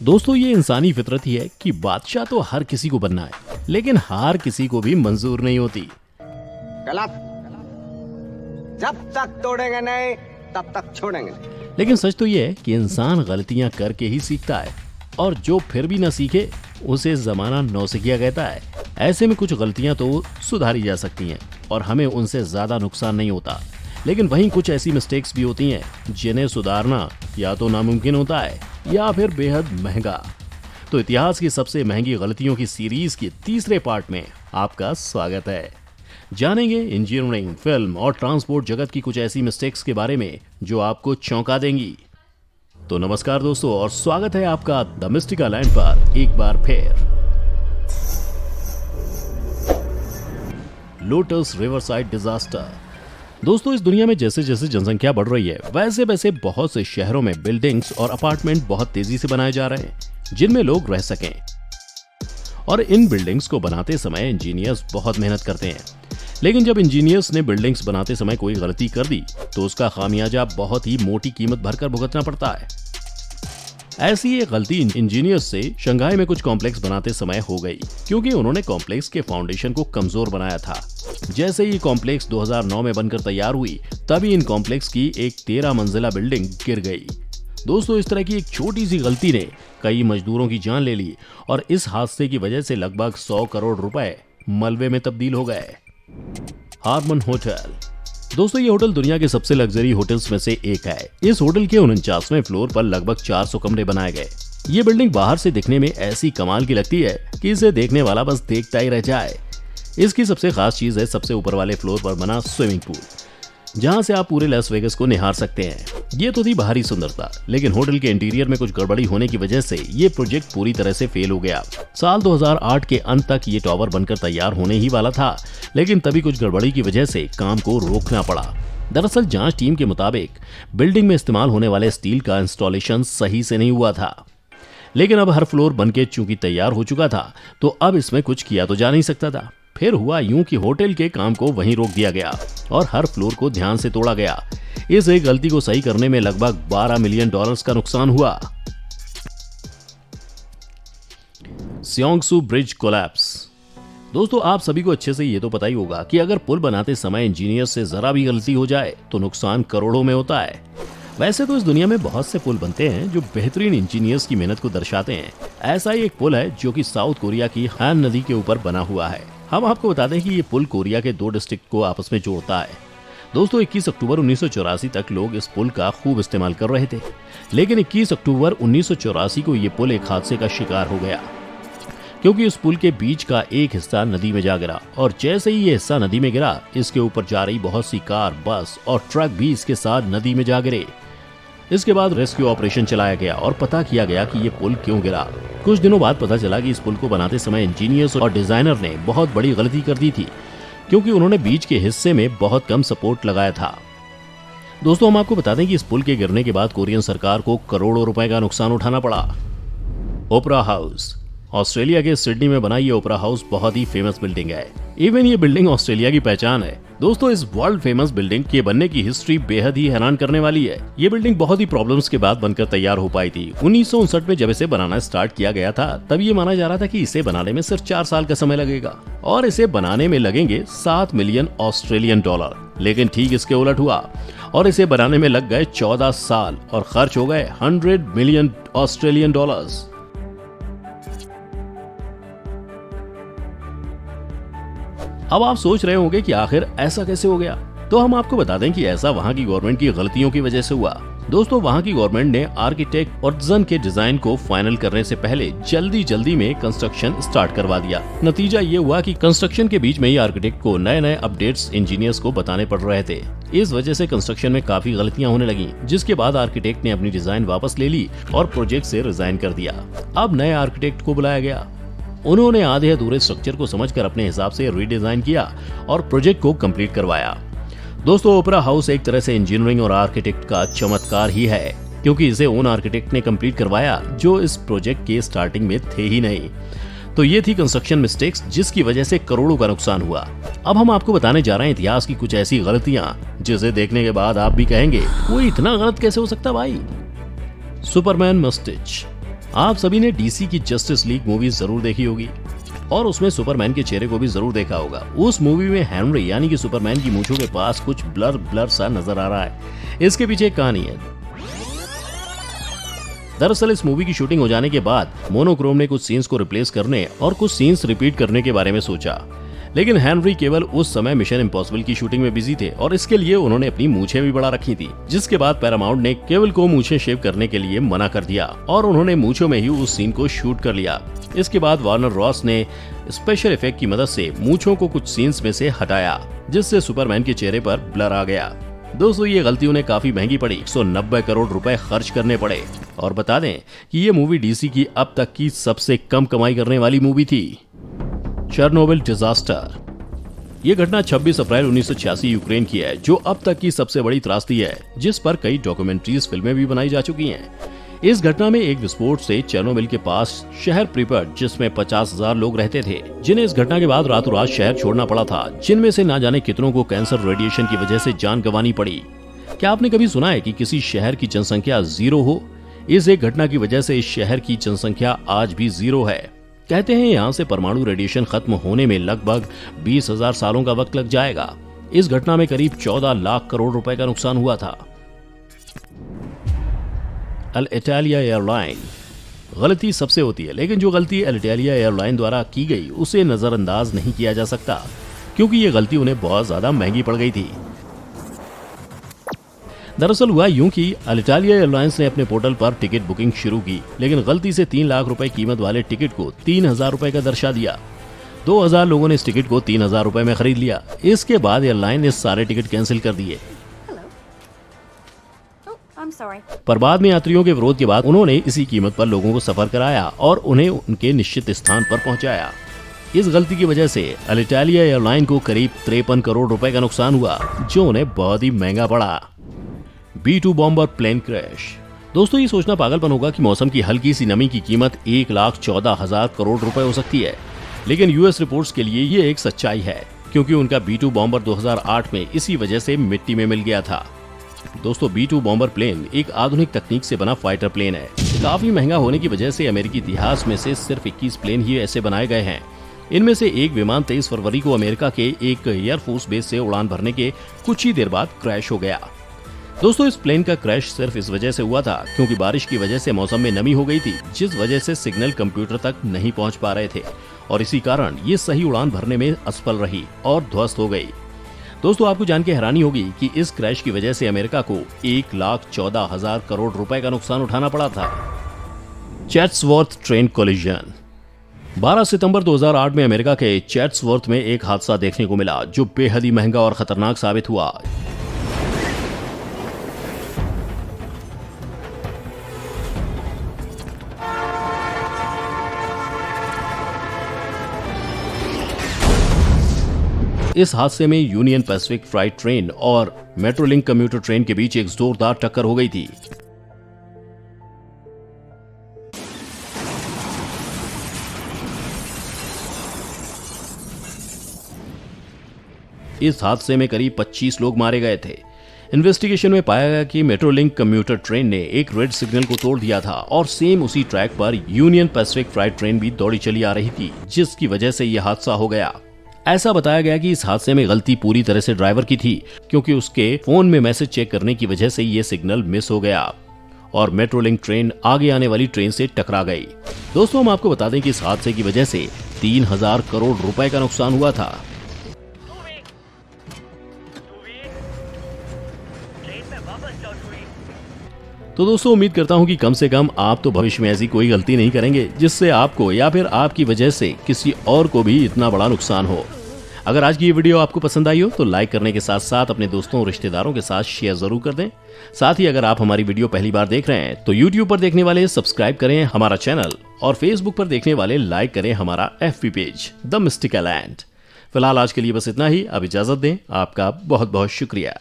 दोस्तों ये इंसानी फितरत ही है कि बादशाह तो हर किसी को बनना है, लेकिन हार किसी को भी मंजूर नहीं होती। गलत। जब तक तोड़ेंगे नहीं तब तक छोड़ेंगे नहीं। लेकिन सच तो ये है कि इंसान गलतियां करके ही सीखता है, और जो फिर भी न सीखे उसे जमाना नौसिखिया कहता है। ऐसे में कुछ गलतियां तो सुधारी जा सकती हैं और हमें उनसे ज्यादा नुकसान नहीं होता, लेकिन वहीं कुछ ऐसी मिस्टेक्स भी होती हैं जिन्हें सुधारना या तो नामुमकिन होता है या फिर बेहद महंगा। तो इतिहास की सबसे महंगी गलतियों की सीरीज के तीसरे पार्ट में आपका स्वागत है। जानेंगे इंजीनियरिंग, फिल्म और ट्रांसपोर्ट जगत की कुछ ऐसी मिस्टेक्स के बारे में जो आपको चौंका देंगी। तो नमस्कार दोस्तों, और स्वागत है आपका द मिस्टिका लैंड पर एक बार फिर। Lotus riverside disaster. दोस्तों इस दुनिया में जैसे जैसे जनसंख्या बढ़ रही है वैसे वैसे बहुत से शहरों में बिल्डिंग्स और अपार्टमेंट बहुत तेजी से बनाए जा रहे हैं जिनमें लोग रह सकें। और इन बिल्डिंग्स को बनाते समय इंजीनियर्स बहुत मेहनत करते हैं, लेकिन जब इंजीनियर्स ने बिल्डिंग्स बनाते समय कोई गलती कर दी तो उसका खामियाजा बहुत ही मोटी कीमत भरकर भुगतना पड़ता है। ऐसी एक गलती इंजीनियर्स से शंघाई में कुछ कॉम्प्लेक्स बनाते समय हो गई, क्योंकि उन्होंने कॉम्प्लेक्स के फाउंडेशन को कमजोर बनाया था। जैसे ही कॉम्प्लेक्स 2009 में बनकर तैयार हुई तभी इन कॉम्प्लेक्स की एक 13 मंजिला बिल्डिंग गिर गई। दोस्तों इस तरह की एक छोटी सी गलती ने कई मजदूरों की जान ले ली और इस हादसे की वजह से लगभग 100 करोड़ रुपए मलबे में तब्दील हो गए। Harmon hotel. दोस्तों ये होटल दुनिया के सबसे लग्जरी होटल्स में से एक है। इस होटल के 49वें फ्लोर पर लगभग 400 कमरे बनाए गए। ये बिल्डिंग बाहर से दिखने में ऐसी कमाल की लगती है कि इसे देखने वाला बस देखता ही रह जाए। इसकी सबसे खास चीज है सबसे ऊपर वाले फ्लोर पर बना स्विमिंग पूल, जहां से आप पूरे लास वेगास को निहार सकते हैं। ये तो थी बाहरी सुंदरता, लेकिन होटल के इंटीरियर में कुछ गड़बड़ी होने की वजह से ये प्रोजेक्ट पूरी तरह से फेल हो गया। साल 2008 के अंत तक ये टावर बनकर तैयार होने ही वाला था, लेकिन तभी कुछ गड़बड़ी की वजह से काम को रोकना पड़ा। दरअसल जांच टीम के मुताबिक बिल्डिंग में इस्तेमाल होने वाले स्टील का इंस्टॉलेशन सही से नहीं हुआ था, लेकिन अब हर फ्लोर बनके चूंकि तैयार हो चुका था तो अब इसमें कुछ किया तो जा नहीं सकता था। फिर हुआ यूं कि होटल के काम को वहीं रोक दिया गया और हर फ्लोर को ध्यान से तोड़ा गया। इस एक गलती को सही करने में लगभग $12 मिलियन का नुकसान हुआ। स्योंगसू ब्रिज कोलैप्स। दोस्तों आप सभी को अच्छे से ये तो पता ही होगा कि अगर पुल बनाते समय इंजीनियर से जरा भी गलती हो जाए तो नुकसान करोड़ों में होता है। वैसे तो इस दुनिया में बहुत से पुल बनते हैं जो बेहतरीन इंजीनियर्स की मेहनत को दर्शाते हैं। ऐसा ही एक पुल है जो कि साउथ कोरिया की हान नदी के ऊपर बना हुआ है। हम आपको बता दें कि ये पुल कोरिया के 2 डिस्ट्रिक्ट को आपस में जोड़ता है। दोस्तों 21 अक्टूबर 1984 तक लोग इस पुल का खूब इस्तेमाल कर रहे थे, लेकिन 21 अक्टूबर 1984 को ये पुल एक हादसे का शिकार हो गया, क्योंकि इस पुल के बीच का एक हिस्सा नदी में जा गिरा और जैसे ही ये हिस्सा नदी में गिरा इसके ऊपर जा रही बहुत सी कार, बस और ट्रक भी इसके साथ नदी में जा गिरे। इसके बाद रेस्क्यू ऑपरेशन चलाया गया और पता किया गया कि ये पुल क्यों गिरा। कुछ दिनों बाद पता चला कि इस पुल को बनाते समय इंजीनियर्स और डिजाइनर ने बहुत बड़ी गलती कर दी थी, क्योंकि उन्होंने बीच के हिस्से में बहुत कम सपोर्ट लगाया था। दोस्तों हम आपको बता दें कि इस पुल के गिरने के बाद कोरियन सरकार को करोड़ों रुपए का नुकसान उठाना पड़ा। ओपरा हाउस। ऑस्ट्रेलिया के सिडनी में बना ये ओपरा हाउस बहुत ही फेमस बिल्डिंग है। इवन ये बिल्डिंग ऑस्ट्रेलिया की पहचान है। दोस्तों इस वर्ल्ड फेमस बिल्डिंग के बनने की हिस्ट्री बेहद ही हैरान करने वाली है। ये बिल्डिंग बहुत ही प्रॉब्लम्स के बाद बनकर तैयार हो पाई थी। 1959 में जब इसे बनाना स्टार्ट किया गया था तब ये माना जा रहा था कि इसे बनाने में सिर्फ 4 साल का समय लगेगा और इसे बनाने में लगेंगे $7 मिलियन। लेकिन ठीक इसके उलट हुआ और इसे बनाने में लग गए 14 साल और खर्च हो गए $100 मिलियन। अब आप सोच रहे होंगे कि आखिर ऐसा कैसे हो गया, तो हम आपको बता दें कि ऐसा वहां की गवर्नमेंट की गलतियों की वजह से हुआ। दोस्तों वहां की गवर्नमेंट ने आर्किटेक्ट ऑर्टजन के डिजाइन को फाइनल करने से पहले जल्दी में कंस्ट्रक्शन स्टार्ट करवा दिया। नतीजा ये हुआ कि कंस्ट्रक्शन के बीच में ही आर्किटेक्ट को नए अपडेट्स इंजीनियर्स को बताने पड़ रहे थे। इस वजह से कंस्ट्रक्शन में काफी गलतियां होने लगी, जिसके बाद आर्किटेक्ट ने अपनी डिजाइन वापस ले ली और प्रोजेक्ट से रिजाइन कर दिया। अब नए आर्किटेक्ट को बुलाया गया। उन्होंने आधे अधूरे स्ट्रक्चर को समझकर अपने हिसाब से रीडिजाइन किया और प्रोजेक्ट को कंप्लीट करवाया। दोस्तों ओपरा हाउस एक तरह से इंजीनियरिंग और आर्किटेक्ट का चमत्कार ही है, क्योंकि इसे उन आर्किटेक्ट ने कंप्लीट करवाया जो इस प्रोजेक्ट के स्टार्टिंग में थे ही नहीं। तो ये थी कंस्ट्रक्शन मिस्टेक्स जिसकी वजह से करोड़ों का नुकसान हुआ। अब हम आपको बताने जा रहे हैं इतिहास की कुछ ऐसी गलतियां जिसे देखने के बाद आप भी कहेंगे वो इतना गलत कैसे हो सकता भाई। सुपरमैन मस्टिच। आप सभी ने डीसी की जस्टिस लीग मूवी जरूर देखी होगी और उसमें सुपरमैन के चेहरे को भी जरूर देखा होगा। उस मूवी में हेनरी यानी कि सुपरमैन की मूंछों के पास कुछ ब्लर सा नजर आ रहा है। इसके पीछे एक कहानी है। दरअसल इस मूवी की शूटिंग हो जाने के बाद मोनोक्रोम ने कुछ सीन्स को रिप्लेस करने और कुछ सीन्स रिपीट करने के बारे में सोचा, लेकिन हेनरी केवल उस समय मिशन इम्पॉसिबल की शूटिंग में बिजी थे और इसके लिए उन्होंने अपनी मूछें भी बढ़ा रखी थी, जिसके बाद पैरामाउंट ने केवल को मूछें शेव करने के लिए मना कर दिया और उन्होंने मूछों में ही उस सीन को शूट कर लिया। इसके बाद वार्नर रॉस ने स्पेशल इफेक्ट की मदद से मूछों को कुछ सीन्स में से हटाया, जिससे सुपरमैन के चेहरे पर ब्लर आ गया। दोस्तों ये गलती उन्हें काफी महंगी पड़ी, 190 करोड़ रुपए खर्च करने पड़े। और बता दें कि ये मूवी डीसी की अब तक की सबसे कम कमाई करने वाली मूवी थी। Chernobyl disaster. ये घटना 26 अप्रैल 1986 यूक्रेन की है, जो अब तक की सबसे बड़ी त्रासदी है, जिस पर कई डॉक्यूमेंट्रीज फिल्में भी बनाई जा चुकी हैं। इस घटना में एक विस्फोट से चेरनोबिल के पास शहर प्रिपर्ट, जिसमें 50,000 लोग रहते थे, जिन्हें इस घटना के बाद रातों रात शहर छोड़ना पड़ा था, जिनमें से ना जाने कितनों को कैंसर रेडिएशन की वजह से जान गंवानी पड़ी। क्या आपने कभी सुना है कि किसी शहर की जनसंख्या 0 हो? इस एक घटना की वजह से इस शहर की जनसंख्या आज भी 0 है। कहते हैं यहाँ से परमाणु रेडिएशन खत्म होने में लगभग 20,000 सालों का वक्त लग जाएगा। इस घटना में करीब 14 लाख करोड़ रुपए का नुकसान हुआ था। अल-इटालिया एयरलाइन। गलती सबसे होती है, लेकिन जो गलती अल-इटालिया एयरलाइन द्वारा की गई उसे नजरअंदाज नहीं किया जा सकता, क्योंकि ये गलती उन्हें बहुत ज्यादा महंगी पड़ गई थी। दरअसल हुआ यूं कि अल-इटालिया एयरलाइंस ने अपने पोर्टल पर टिकट बुकिंग शुरू की, लेकिन गलती से 3 लाख रुपए कीमत वाले टिकट को 3,000 रुपए का दर्शा दिया। 2,000 लोगों ने इस टिकट को 3,000 रुपए में खरीद लिया। इसके बाद एयरलाइन ने सारे टिकट कैंसिल कर दिए। पर बाद में यात्रियों के विरोध के बाद उन्होंने इसी कीमत पर लोगों को सफर कराया और उन्हें उनके निश्चित स्थान पर पहुंचाया। इस गलती की वजह से अल-इटालिया एयरलाइन को करीब 53 करोड़ रुपए का नुकसान हुआ, जो उन्हें बहुत ही महंगा पड़ा। B-2 bomber plane crash. दोस्तों ये सोचना पागलपन होगा कि मौसम की हल्की सी नमी की कीमत 1,14,000 करोड़ रुपए हो सकती है, लेकिन यूएस रिपोर्ट्स के लिए ये एक सच्चाई है, क्योंकि उनका B-2 बॉम्बर 2008 में इसी वजह से मिट्टी में मिल गया था। दोस्तों B-2 बॉम्बर प्लेन एक आधुनिक तकनीक से बना फाइटर प्लेन है। काफी महंगा होने की वजह से अमेरिकी इतिहास में से सिर्फ 21 प्लेन ही ऐसे बनाए गए हैं। इनमें से एक विमान 23 फरवरी को अमेरिका के एक एयरफोर्स बेस से उड़ान भरने के कुछ ही देर बाद क्रैश हो गया। दोस्तों इस प्लेन का क्रैश सिर्फ इस वजह से हुआ था क्योंकि बारिश की वजह से मौसम में नमी हो गई थी, जिस वजह से सिग्नल कंप्यूटर तक नहीं पहुंच पा रहे थे और इसी कारण ये सही उड़ान भरने में असफल रही और ध्वस्त हो गई। दोस्तों आपको जान के हैरानी होगी कि इस क्रैश की वजह से अमेरिका को 1,14,000 करोड़ रुपए का नुकसान उठाना पड़ा था। Chatsworth train collision. 12 सितंबर 2008 में अमेरिका के चैट्सवर्थ में एक हादसा देखने को मिला, जो बेहद ही महंगा और खतरनाक साबित हुआ। इस हादसे में यूनियन पैसिफिक फ्राइट ट्रेन और मेट्रोलिंक कम्यूटर ट्रेन के बीच एक जोरदार टक्कर हो गई थी। इस हादसे में करीब 25 लोग मारे गए थे। इन्वेस्टिगेशन में पाया गया कि मेट्रोलिंक कम्यूटर ट्रेन ने एक रेड सिग्नल को तोड़ दिया था और सेम उसी ट्रैक पर यूनियन पैसिफिक फ्राइट ट्रेन भी दौड़ी चली आ रही थी, जिसकी वजह से यह हादसा हो गया। ऐसा बताया गया कि इस हादसे में गलती पूरी तरह से ड्राइवर की थी, क्योंकि उसके फोन में मैसेज चेक करने की वजह से ये सिग्नल मिस हो गया और मेट्रोलिंक ट्रेन आगे आने वाली ट्रेन से टकरा गई। दोस्तों हम आपको बता दें कि इस हादसे की वजह से 3,000 करोड़ रुपए का नुकसान हुआ था। तो दोस्तों उम्मीद करता हूं कि कम से कम आप तो भविष्य में ऐसी कोई गलती नहीं करेंगे जिससे आपको या फिर आपकी वजह से किसी और को भी इतना बड़ा नुकसान हो। अगर आज की ये वीडियो आपको पसंद आई हो तो लाइक करने के साथ साथ अपने दोस्तों और रिश्तेदारों के साथ शेयर जरूर कर दें। साथ ही अगर आप हमारी वीडियो पहली बार देख रहे हैं तो YouTube पर देखने वाले सब्सक्राइब करें हमारा चैनल और Facebook पर देखने वाले लाइक करें हमारा FB page the mystical land. फिलहाल आज के लिए बस इतना ही। अब इजाजत दें। आपका बहुत बहुत शुक्रिया।